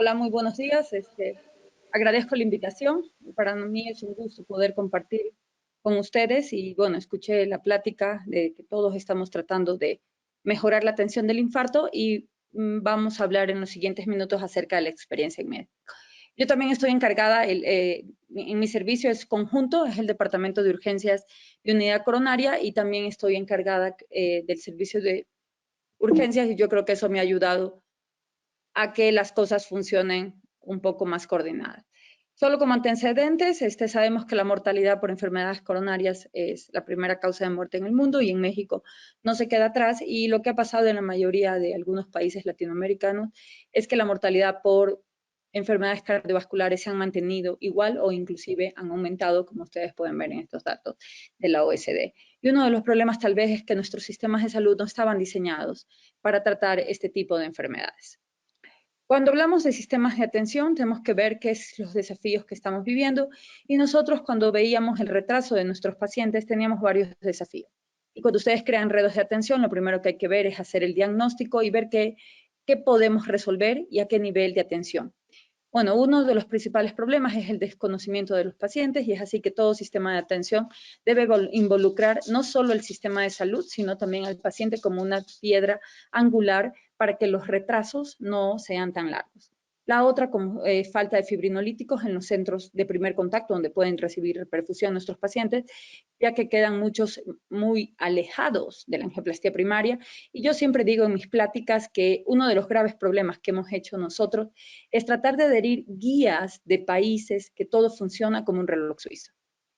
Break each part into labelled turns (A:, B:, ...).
A: Hola, muy buenos días. Agradezco la invitación. Para mí es un gusto poder compartir con ustedes y bueno, escuché la plática de que todos estamos tratando de mejorar la atención del infarto y vamos a hablar en los siguientes minutos acerca de la experiencia en médico. Yo también estoy encargada, en mi servicio es conjunto, es el Departamento de Urgencias de Unidad Coronaria y también estoy encargada del servicio de urgencias y yo creo que eso me ha ayudado a que las cosas funcionen un poco más coordinadas. Solo como antecedentes, sabemos que la mortalidad por enfermedades coronarias es la primera causa de muerte en el mundo y en México no se queda atrás. Y lo que ha pasado en la mayoría de algunos países latinoamericanos es que la mortalidad por enfermedades cardiovasculares se han mantenido igual o inclusive han aumentado, como ustedes pueden ver en estos datos de la OSD. Y uno de los problemas tal vez es que nuestros sistemas de salud no estaban diseñados para tratar este tipo de enfermedades. Cuando hablamos de sistemas de atención, tenemos que ver qué son los desafíos que estamos viviendo y nosotros cuando veíamos el retraso de nuestros pacientes teníamos varios desafíos. Y cuando ustedes crean redes de atención, lo primero que hay que ver es hacer el diagnóstico y ver qué podemos resolver y a qué nivel de atención. Bueno, uno de los principales problemas es el desconocimiento de los pacientes y es así que todo sistema de atención debe involucrar no solo el sistema de salud, sino también al paciente como una piedra angular para que los retrasos no sean tan largos. La otra, como falta de fibrinolíticos en los centros de primer contacto donde pueden recibir perfusión nuestros pacientes, ya que quedan muchos muy alejados de la angioplastia primaria. Y yo siempre digo en mis pláticas que uno de los graves problemas que hemos hecho nosotros es tratar de adherir guías de países que todo funciona como un reloj suizo.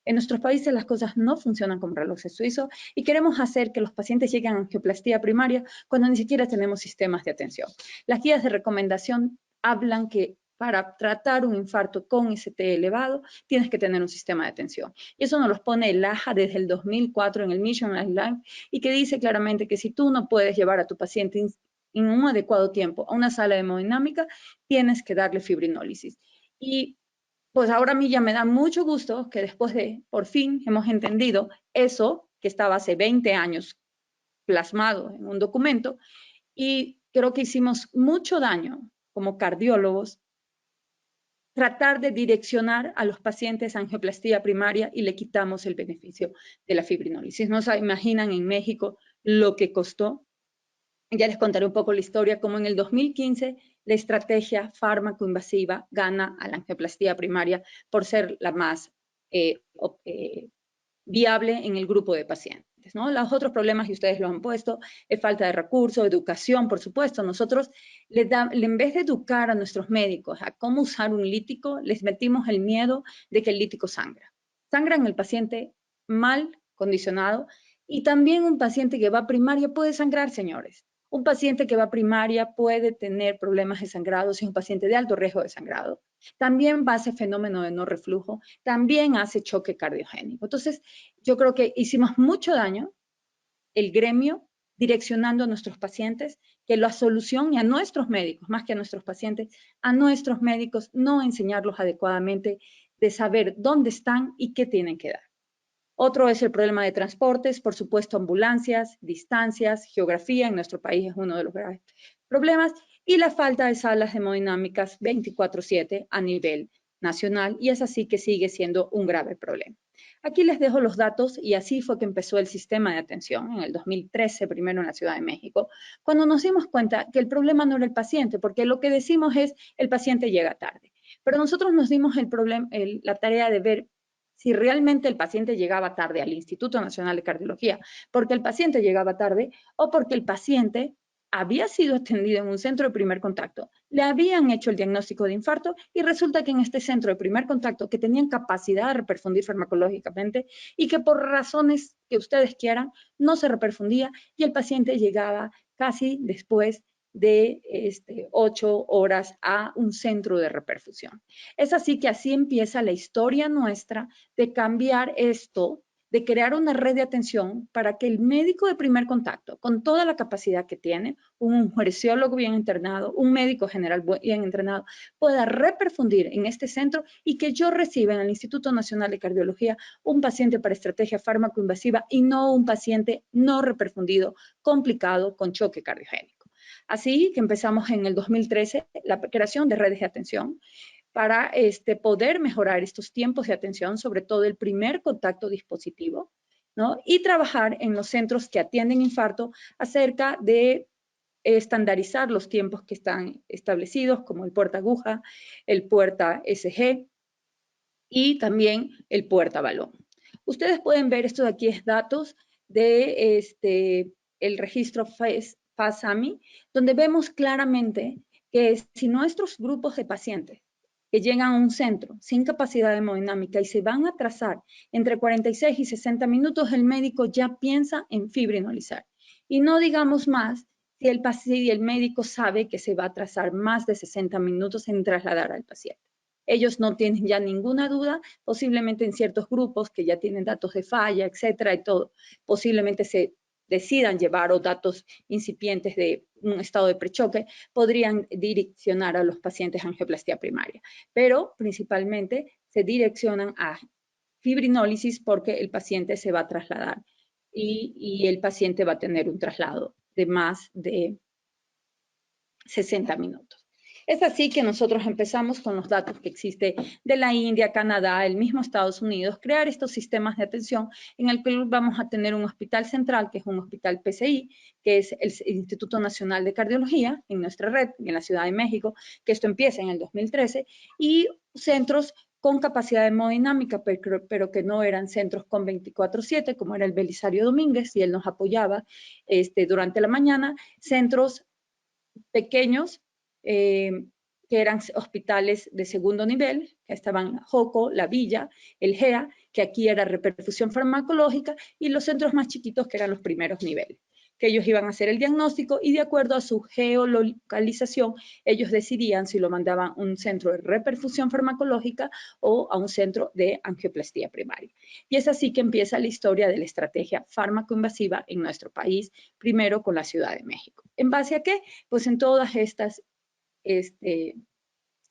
A: En nuestros países las cosas no funcionan como relojes suizos y queremos hacer que los pacientes lleguen a angioplastia primaria cuando ni siquiera tenemos sistemas de atención. Las guías de recomendación hablan que para tratar un infarto con ST elevado tienes que tener un sistema de atención. Y eso nos los pone el AHA desde el 2004 en el Mission Life y que dice claramente que si tú no puedes llevar a tu paciente en un adecuado tiempo a una sala de hemodinámica, tienes que darle fibrinólisis. Y pues ahora a mí ya me da mucho gusto que después de, por fin, hemos entendido eso que estaba hace 20 años plasmado en un documento y creo que hicimos mucho daño como cardiólogos tratar de direccionar a los pacientes a angioplastia primaria y le quitamos el beneficio de la fibrinólisis. No se imaginan en México lo que costó. Ya les contaré un poco la historia, como en el 2015 la estrategia fármaco-invasiva gana a la angioplastia primaria por ser la más viable en el grupo de pacientes, ¿no? Los otros problemas, y ustedes lo han puesto, es falta de recursos, educación, por supuesto. Nosotros, en vez de educar a nuestros médicos a cómo usar un lítico, les metimos el miedo de que el lítico sangra. Sangra en el paciente mal condicionado y también un paciente que va a primaria puede sangrar, señores. Un paciente que va a primaria puede tener problemas de sangrado si es un paciente de alto riesgo de sangrado. También va a ese fenómeno de no reflujo, también hace choque cardiogénico. Entonces, yo creo que hicimos mucho daño el gremio direccionando a nuestros pacientes, que la solución y a nuestros médicos, más que a nuestros pacientes, a nuestros médicos no enseñarlos adecuadamente de saber dónde están y qué tienen que dar. Otro es el problema de transportes, por supuesto, ambulancias, distancias, geografía, en nuestro país es uno de los graves problemas, y la falta de salas hemodinámicas 24/7 a nivel nacional, y es así que sigue siendo un grave problema. Aquí les dejo los datos, y así fue que empezó el sistema de atención, en el 2013, primero en la Ciudad de México, cuando nos dimos cuenta que el problema no era el paciente, porque lo que decimos es, el paciente llega tarde. Pero nosotros nos dimos la tarea de ver si realmente el paciente llegaba tarde al Instituto Nacional de Cardiología, porque el paciente llegaba tarde o porque el paciente había sido atendido en un centro de primer contacto, le habían hecho el diagnóstico de infarto y resulta que en este centro de primer contacto que tenían capacidad de reperfundir farmacológicamente y que por razones que ustedes quieran no se reperfundía y el paciente llegaba casi después de 8 horas a un centro de reperfusión. Es así que así empieza la historia nuestra de cambiar esto, de crear una red de atención para que el médico de primer contacto, con toda la capacidad que tiene, un urgenciólogo bien entrenado, un médico general bien entrenado, pueda reperfundir en este centro y que yo reciba en el Instituto Nacional de Cardiología un paciente para estrategia fármaco-invasiva y no un paciente no reperfundido, complicado, con choque cardiogénico. Así que empezamos en el 2013 la creación de redes de atención para poder mejorar estos tiempos de atención, sobre todo el primer contacto dispositivo, ¿no? Y trabajar en los centros que atienden infarto acerca de estandarizar los tiempos que están establecidos, como el puerta aguja, el puerta SG y también el puerta balón. Ustedes pueden ver, esto de aquí es datos de el registro FASAMI, donde vemos claramente que si nuestros grupos de pacientes que llegan a un centro sin capacidad hemodinámica y se van a atrasar entre 46 y 60 minutos, el médico ya piensa en fibrinolizar. Y no digamos más si el paciente y el médico sabe que se va a atrasar más de 60 minutos en trasladar al paciente. Ellos no tienen ya ninguna duda, posiblemente en ciertos grupos que ya tienen datos de falla, etcétera, y todo, posiblemente se decidan llevar o datos incipientes de un estado de prechoque, podrían direccionar a los pacientes a angioplastia primaria, pero principalmente se direccionan a fibrinólisis porque el paciente se va a trasladar y el paciente va a tener un traslado de más de 60 minutos. Es así que nosotros empezamos con los datos que existe de la India, Canadá, el mismo Estados Unidos, crear estos sistemas de atención en el que vamos a tener un hospital central, que es un hospital PCI, que es el Instituto Nacional de Cardiología, en nuestra red, en la Ciudad de México, que esto empieza en el 2013, y centros con capacidad hemodinámica, pero que no eran centros con 24/7, como era el Belisario Domínguez, y él nos apoyaba durante la mañana, centros pequeños, que eran hospitales de segundo nivel, que estaban Joco, La Villa, el GEA, que aquí era reperfusión farmacológica, y los centros más chiquitos, que eran los primeros niveles, que ellos iban a hacer el diagnóstico y de acuerdo a su geolocalización, ellos decidían si lo mandaban a un centro de reperfusión farmacológica o a un centro de angioplastía primaria. Y es así que empieza la historia de la estrategia fármaco-invasiva en nuestro país, primero con la Ciudad de México. ¿En base a qué? Pues en todas estas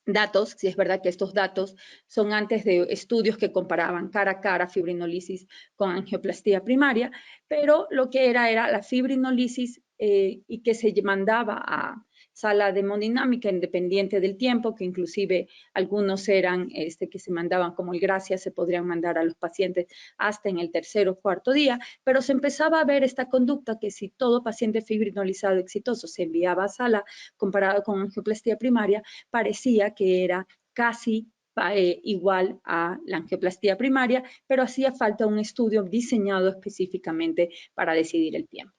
A: datos, si es verdad que estos datos son antes de estudios que comparaban cara a cara fibrinolisis con angioplastía primaria, pero lo que era la fibrinolisis y que se mandaba a sala de hemodinámica independiente del tiempo, que inclusive algunos eran que se mandaban como el Gracia, se podrían mandar a los pacientes hasta en el tercer o cuarto día, pero se empezaba a ver esta conducta que si todo paciente fibrinolizado exitoso se enviaba a sala comparado con angioplastía primaria, parecía que era casi igual a la angioplastía primaria, pero hacía falta un estudio diseñado específicamente para decidir el tiempo.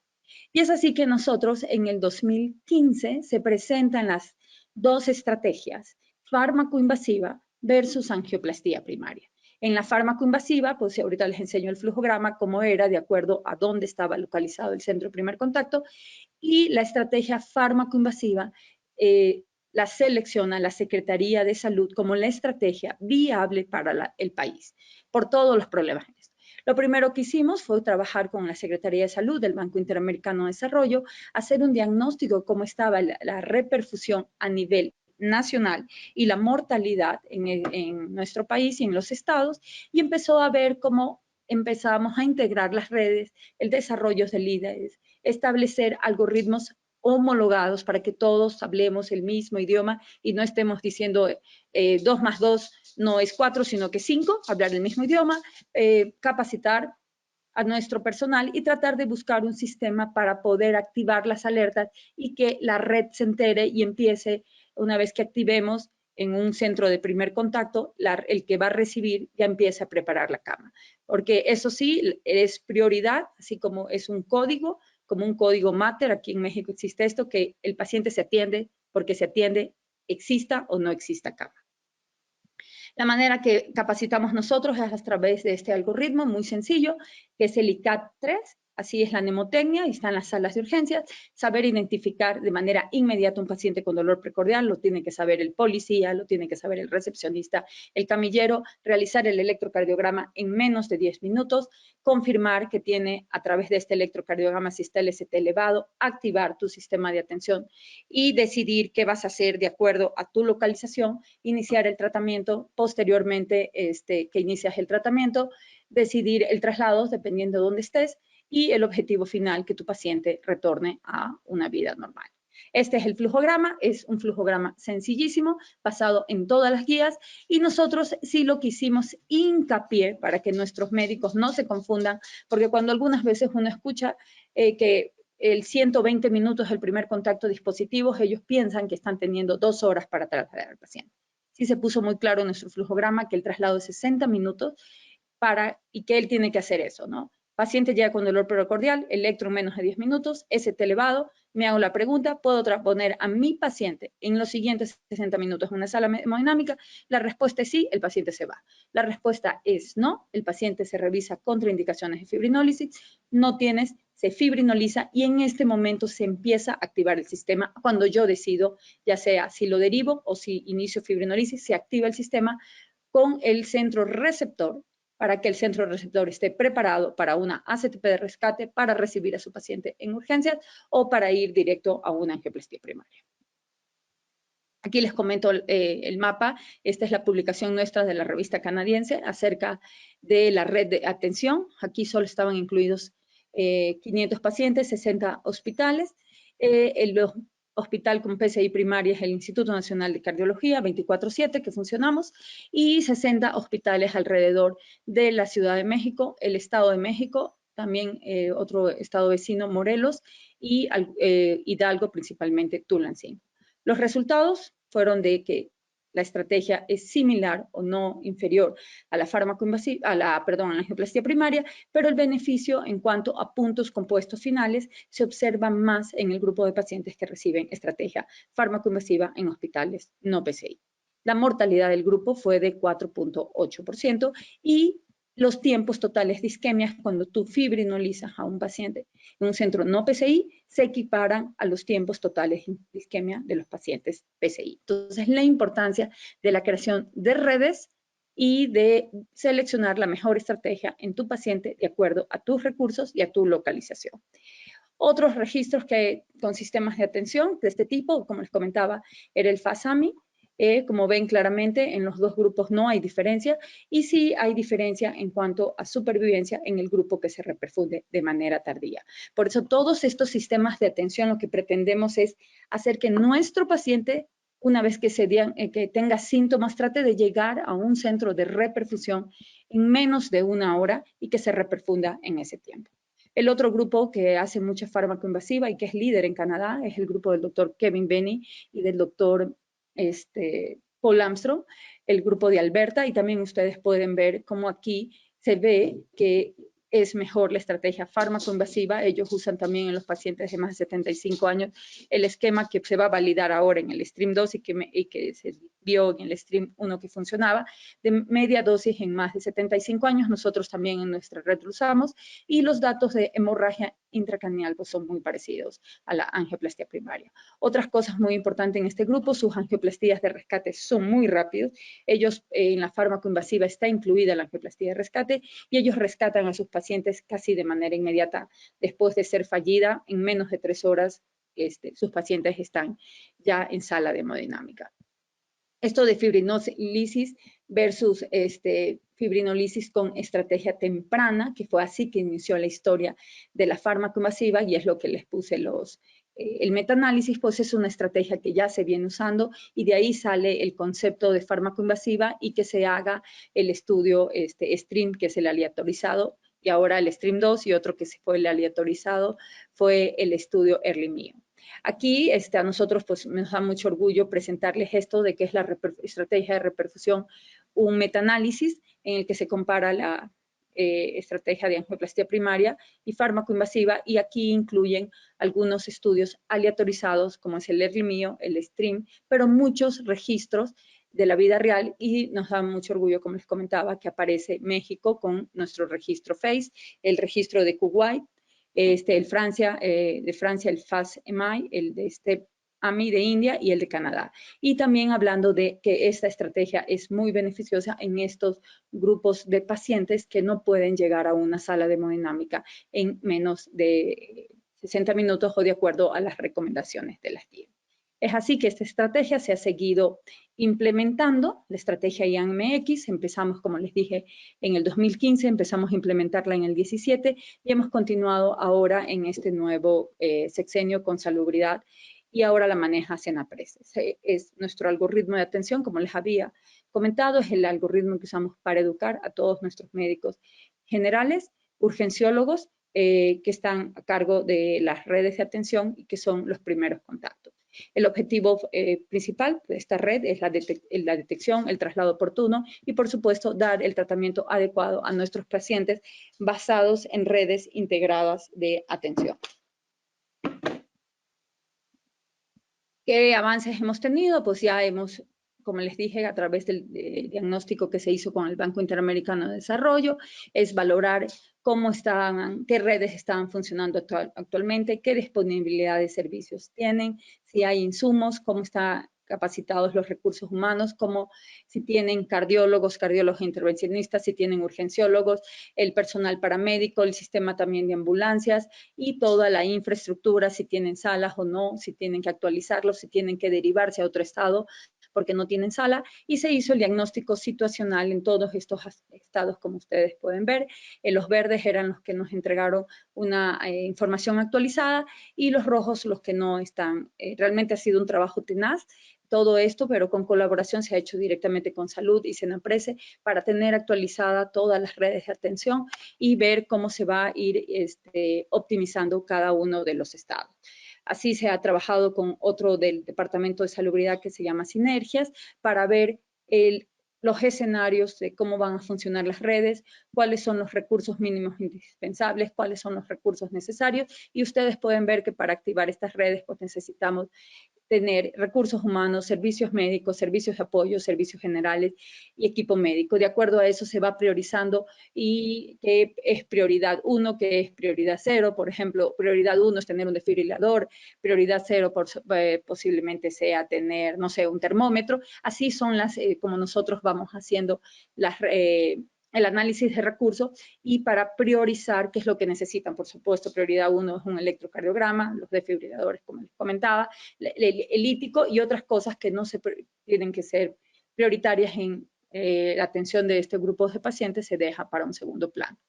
A: Y es así que nosotros en el 2015 se presentan las dos estrategias, fármaco-invasiva versus angioplastía primaria. En la fármaco-invasiva, pues ahorita les enseño el flujograma, cómo era de acuerdo a dónde estaba localizado el centro de primer contacto, y la estrategia fármaco-invasiva la selecciona la Secretaría de Salud como la estrategia viable para el país, por todos los problemas. Lo primero que hicimos fue trabajar con la Secretaría de Salud del Banco Interamericano de Desarrollo, hacer un diagnóstico de cómo estaba la reperfusión a nivel nacional y la mortalidad en nuestro país y en los estados, y empezó a ver cómo empezamos a integrar las redes, el desarrollo de líderes, establecer algoritmos homologados para que todos hablemos el mismo idioma y no estemos diciendo 2 más 2 no es 4, sino que 5, hablar el mismo idioma, capacitar a nuestro personal y tratar de buscar un sistema para poder activar las alertas y que la red se entere y empiece, una vez que activemos en un centro de primer contacto, el que va a recibir ya empiece a preparar la cama. Porque eso sí, es prioridad, así como es un código, como un código Mater, aquí en México existe esto, que el paciente se atiende porque se atiende, exista o no exista cama. La manera que capacitamos nosotros es a través de este algoritmo muy sencillo, que es el ICAT-3, así es la mnemotecnia, y está en las salas de urgencias. Saber identificar de manera inmediata un paciente con dolor precordial, lo tiene que saber el policía, lo tiene que saber el recepcionista, el camillero, realizar el electrocardiograma en menos de 10 minutos, confirmar que tiene a través de este electrocardiograma si está el ST elevado, activar tu sistema de atención y decidir qué vas a hacer de acuerdo a tu localización, iniciar el tratamiento, posteriormente que inicias el tratamiento, decidir el traslado dependiendo de dónde estés y el objetivo final, que tu paciente retorne a una vida normal. Este es el flujograma, es un flujograma sencillísimo, basado en todas las guías, y nosotros sí lo que hicimos hincapié para que nuestros médicos no se confundan, porque cuando algunas veces uno escucha que el 120 minutos es el primer contacto de dispositivos, ellos piensan que están teniendo 2 horas para trasladar al paciente. Sí se puso muy claro en nuestro flujograma que el traslado es 60 minutos y que él tiene que hacer eso, ¿no? Paciente llega con dolor precordial, electro en menos de 10 minutos, ST elevado, me hago la pregunta, ¿puedo poner a mi paciente en los siguientes 60 minutos en una sala hemodinámica? La respuesta es sí, el paciente se va. La respuesta es no, el paciente se revisa contraindicaciones de fibrinólisis, no tienes, se fibrinoliza y en este momento se empieza a activar el sistema cuando yo decido, ya sea si lo derivo o si inicio fibrinolisis, se activa el sistema con el centro receptor para que el centro receptor esté preparado para una ACTP de rescate para recibir a su paciente en urgencias o para ir directo a una angioplastía primaria. Aquí les comento el mapa. Esta es la publicación nuestra de la revista canadiense acerca de la red de atención. Aquí solo estaban incluidos 500 pacientes, 60 hospitales. El hospital con PCI primaria es el Instituto Nacional de Cardiología, 24/7 que funcionamos, y 60 hospitales alrededor de la Ciudad de México, el Estado de México, también otro estado vecino, Morelos, y Hidalgo, principalmente Tulancingo. Los resultados fueron de que la estrategia es similar o no inferior a la a la angioplastia primaria, pero el beneficio en cuanto a puntos compuestos finales se observa más en el grupo de pacientes que reciben estrategia fármaco-invasiva en hospitales no PCI. La mortalidad del grupo fue de 4.8% y los tiempos totales de isquemia cuando tú fibrinolizas a un paciente en un centro no PCI se equiparan a los tiempos totales de isquemia de los pacientes PCI. Entonces, la importancia de la creación de redes y de seleccionar la mejor estrategia en tu paciente de acuerdo a tus recursos y a tu localización. Otros registros con sistemas de atención de este tipo, como les comentaba, era el FASAMI. Como ven claramente, en los dos grupos no hay diferencia y sí hay diferencia en cuanto a supervivencia en el grupo que se reperfunde de manera tardía. Por eso todos estos sistemas de atención lo que pretendemos es hacer que nuestro paciente, una vez que que tenga síntomas, trate de llegar a un centro de reperfusión en menos de 1 hora y que se reperfunda en ese tiempo. El otro grupo que hace mucha fármaco-invasiva y que es líder en Canadá es el grupo del doctor Kevin Benny y del doctor Paul Armstrong, el grupo de Alberta, y también ustedes pueden ver cómo aquí se ve que es mejor la estrategia fármaco-invasiva. Ellos usan también en los pacientes de más de 75 años el esquema que se va a validar ahora en el Stream 2 y que se vio en el Stream 1 que funcionaba, de media dosis en más de 75 años. Nosotros también en nuestra red lo usamos y los datos de hemorragia intracraneal pues, son muy parecidos a la angioplastia primaria. Otras cosas muy importantes en este grupo, sus angioplastías de rescate son muy rápidos. Ellos en la fármaco-invasiva está incluida la angioplastia de rescate y ellos rescatan a sus pacientes casi de manera inmediata después de ser fallida. En menos de 3 horas sus pacientes están ya en sala de hemodinámica. Esto de fibrinolisis versus fibrinolisis con estrategia temprana, que fue así que inició la historia de la fármaco-invasiva y es lo que les puse el metaanálisis, pues es una estrategia que ya se viene usando y de ahí sale el concepto de fármaco-invasiva y que se haga el estudio STREAM, que es el aleatorizado, y ahora el STREAM 2 y otro que fue el aleatorizado fue el estudio EARLY-MIO. Aquí a nosotros pues nos da mucho orgullo presentarles esto de que es la estrategia de reperfusión, un metaanálisis en el que se compara la estrategia de angioplastia primaria y fármaco-invasiva y aquí incluyen algunos estudios aleatorizados como es el EARLY-MIO, el STREAM, pero muchos registros de la vida real y nos da mucho orgullo, como les comentaba, que aparece México con nuestro registro FACE, el registro de Kuwait, de Francia el FAS-EMI, el de AMI de India y el de Canadá. Y también hablando de que esta estrategia es muy beneficiosa en estos grupos de pacientes que no pueden llegar a una sala de hemodinámica en menos de 60 minutos o de acuerdo a las recomendaciones de las guías. Es así que esta estrategia se ha seguido implementando, la estrategia IANMX, empezamos, como les dije, en el 2015, empezamos a implementarla en el 17 y hemos continuado ahora en este nuevo sexenio con salubridad y ahora la maneja Senapres. Es nuestro algoritmo de atención, como les había comentado, es el algoritmo que usamos para educar a todos nuestros médicos generales, urgenciólogos, que están a cargo de las redes de atención y que son los primeros contactos. El objetivo principal de esta red es la detección, el traslado oportuno y, por supuesto, dar el tratamiento adecuado a nuestros pacientes basados en redes integradas de atención. ¿Qué avances hemos tenido? Pues ya hemos, como les dije, a través del diagnóstico que se hizo con el Banco Interamericano de Desarrollo, es valorar cómo estaban, qué redes estaban funcionando actualmente, qué disponibilidad de servicios tienen, si hay insumos, cómo están capacitados los recursos humanos, como si tienen cardiólogos intervencionistas, si tienen urgenciólogos, el personal paramédico, el sistema también de ambulancias y toda la infraestructura, si tienen salas o no, si tienen que actualizarlos, si tienen que derivarse a otro estado porque no tienen sala, y se hizo el diagnóstico situacional en todos estos estados, como ustedes pueden ver. Los verdes eran los que nos entregaron una información actualizada y los rojos los que no están. Realmente ha sido un trabajo tenaz todo esto, pero con colaboración se ha hecho directamente con Salud y Senaprese para tener actualizada todas las redes de atención y ver cómo se va a ir optimizando cada uno de los estados. Así se ha trabajado con otro del Departamento de Salubridad que se llama Sinergias para ver los escenarios de cómo van a funcionar las redes, cuáles son los recursos mínimos indispensables, cuáles son los recursos necesarios, y ustedes pueden ver que para activar estas redes pues necesitamos tener recursos humanos, servicios médicos, servicios de apoyo, servicios generales y equipo médico. De acuerdo a eso se va priorizando y qué es prioridad 1, qué es prioridad 0. Por ejemplo, prioridad 1 es tener un desfibrilador, prioridad 0 posiblemente sea tener, no sé, un termómetro. Así son las, como nosotros vamos haciendo las el análisis de recursos y para priorizar qué es lo que necesitan. Por supuesto, prioridad 1 es un electrocardiograma, los desfibriladores, como les comentaba, el lítico y otras cosas que no se tienen que ser prioritarias en la atención de este grupo de pacientes se deja para un segundo plano.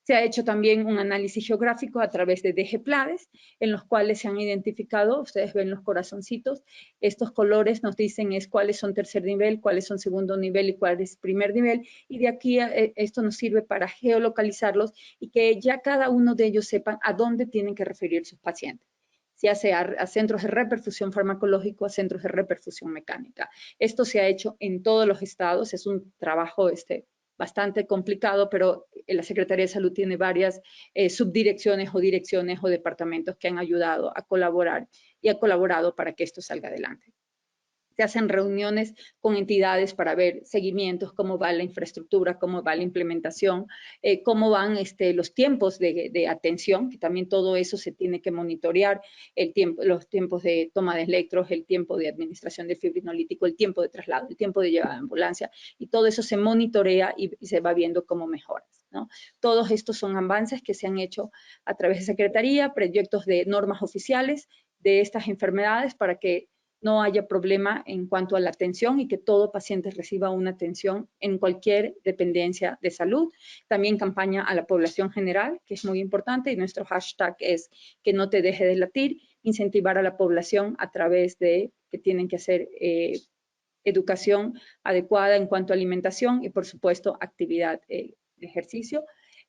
A: Se ha hecho también un análisis geográfico a través de DGPLADES, en los cuales se han identificado, ustedes ven los corazoncitos, estos colores nos dicen cuáles son tercer nivel, cuáles son segundo nivel y cuál es primer nivel, y de aquí esto nos sirve para geolocalizarlos y que ya cada uno de ellos sepan a dónde tienen que referir sus pacientes, ya sea a centros de reperfusión farmacológico, a centros de reperfusión mecánica. Esto se ha hecho en todos los estados, es un trabajo bastante complicado, pero la Secretaría de Salud tiene varias subdirecciones o direcciones o departamentos que han ayudado a colaborar y ha colaborado para que esto salga adelante. Se hacen reuniones con entidades para ver seguimientos, cómo va la infraestructura, cómo va la implementación, cómo van los tiempos de atención, que también todo eso se tiene que monitorear, los tiempos de toma de electros, el tiempo de administración del fibrinolítico, el tiempo de traslado, el tiempo de llevada de ambulancia, y todo eso se monitorea y se va viendo cómo mejoras, ¿no? Todos estos son avances que se han hecho a través de Secretaría, proyectos de normas oficiales de estas enfermedades para que no haya problema en cuanto a la atención y que todo paciente reciba una atención en cualquier dependencia de salud. También campaña a la población general, que es muy importante, y nuestro hashtag es que no te deje de latir, incentivar a la población a través de que tienen que hacer educación adecuada en cuanto a alimentación y, por supuesto, actividad de ejercicio.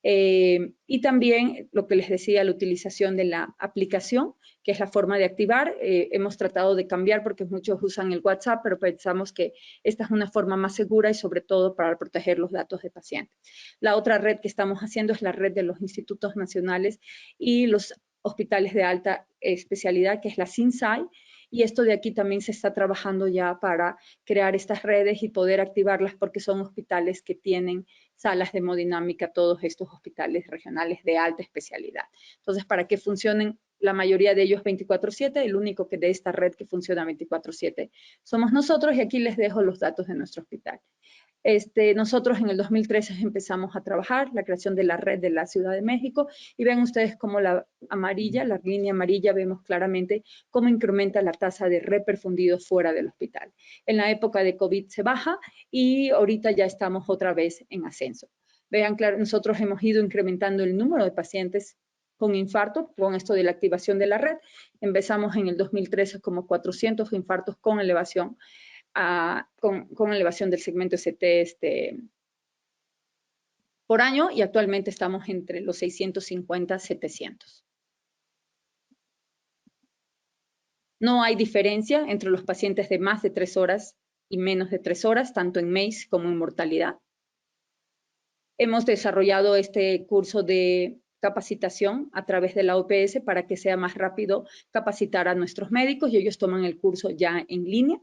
A: Y también lo que les decía, la utilización de la aplicación, que es la forma de activar. Hemos tratado de cambiar porque muchos usan el WhatsApp, pero pensamos que esta es una forma más segura y sobre todo para proteger los datos de pacientes. La otra red que estamos haciendo es la red de los institutos nacionales y los hospitales de alta especialidad, que es la CINSAI, y esto de aquí también se está trabajando ya para crear estas redes y poder activarlas porque son hospitales que tienen salas de hemodinámica, todos estos hospitales regionales de alta especialidad. Entonces, para que funcionen la mayoría de ellos 24/7, el único que de esta red que funciona 24/7 somos nosotros, y aquí les dejo los datos de nuestro hospital. Nosotros en el 2013 empezamos a trabajar la creación de la red de la Ciudad de México y ven ustedes como la línea amarilla, vemos claramente cómo incrementa la tasa de reperfundidos fuera del hospital. En la época de COVID se baja y ahorita ya estamos otra vez en ascenso. Vean, claro, nosotros hemos ido incrementando el número de pacientes con infarto, con esto de la activación de la red. Empezamos en el 2013 como 400 infartos con elevación, con elevación del segmento ST por año, y actualmente estamos entre los 650, 700. No hay diferencia entre los pacientes de más de 3 horas y menos de 3 horas, tanto en MACE como en mortalidad. Hemos desarrollado este curso de capacitación a través de la OPS para que sea más rápido capacitar a nuestros médicos, y ellos toman el curso ya en línea.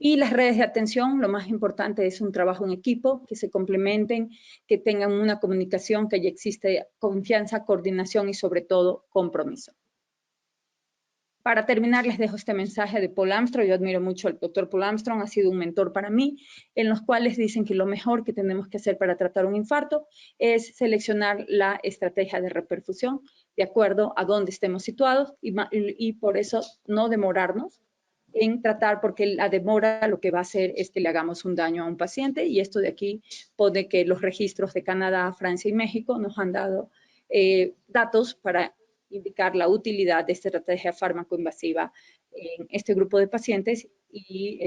A: Y las redes de atención, lo más importante es un trabajo en equipo, que se complementen, que tengan una comunicación, que ya existe confianza, coordinación y sobre todo compromiso. Para terminar, les dejo este mensaje de Paul Armstrong. Yo admiro mucho al doctor Paul Armstrong, ha sido un mentor para mí, en los cuales dicen que lo mejor que tenemos que hacer para tratar un infarto es seleccionar la estrategia de reperfusión de acuerdo a dónde estemos situados, y por eso no demorarnos en tratar, porque la demora lo que va a hacer es que le hagamos un daño a un paciente, y esto de aquí pone que los registros de Canadá, Francia y México nos han dado datos para indicar la utilidad de esta estrategia fármaco-invasiva en este grupo de pacientes, y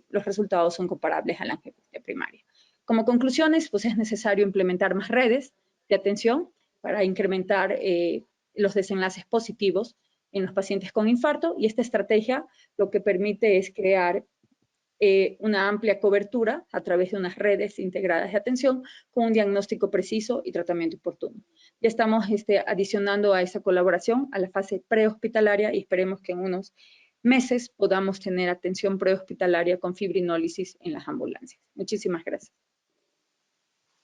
A: los resultados son comparables a la angioplastía primaria. Como conclusiones, pues es necesario implementar más redes de atención para incrementar los desenlaces positivos en los pacientes con infarto, y esta estrategia lo que permite es crear una amplia cobertura a través de unas redes integradas de atención con un diagnóstico preciso y tratamiento oportuno. Ya estamos adicionando a esa colaboración a la fase prehospitalaria, y esperemos que en unos meses podamos tener atención prehospitalaria con fibrinólisis en las ambulancias. Muchísimas gracias.